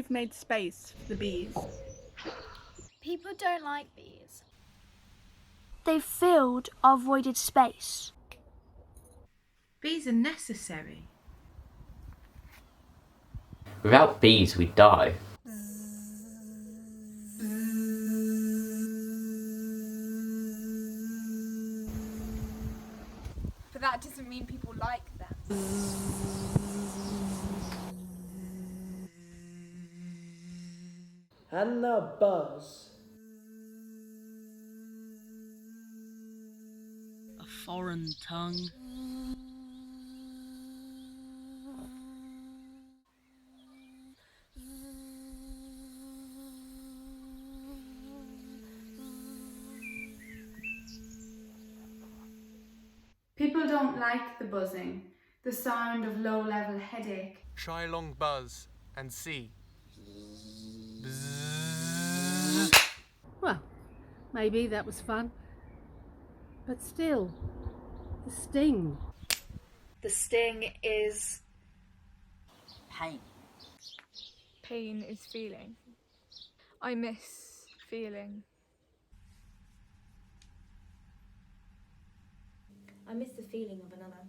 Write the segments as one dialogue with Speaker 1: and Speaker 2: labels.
Speaker 1: you've made space for the bees.
Speaker 2: People don't like bees.
Speaker 3: They've filled our voided space.
Speaker 4: Bees are necessary.
Speaker 5: Without bees, we'd die.
Speaker 6: But that doesn't mean people like them.
Speaker 7: And the buzz.
Speaker 8: A foreign tongue.
Speaker 9: People don't like the buzzing, the sound of low-level headache.
Speaker 10: Try long buzz and see.
Speaker 11: Well, maybe that was fun. But still, the sting.
Speaker 12: The sting is
Speaker 8: Pain.
Speaker 6: Pain is feeling. I miss feeling.
Speaker 12: I miss the feeling of another.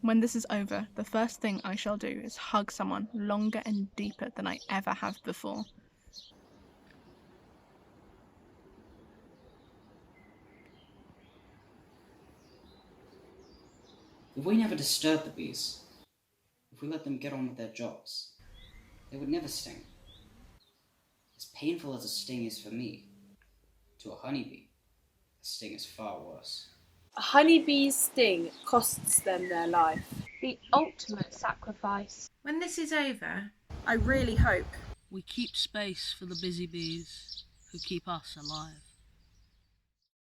Speaker 1: When this is over, the first thing I shall do is hug someone longer and deeper than I ever have before.
Speaker 13: If we never disturb the bees, if we let them get on with their jobs, they would never sting. As painful as a sting is for me, to a honeybee, a sting is far worse.
Speaker 14: A honeybee's sting costs them their life.
Speaker 15: The ultimate sacrifice.
Speaker 4: When this is over,
Speaker 14: I really hope
Speaker 8: We keep space for the busy bees who keep us alive.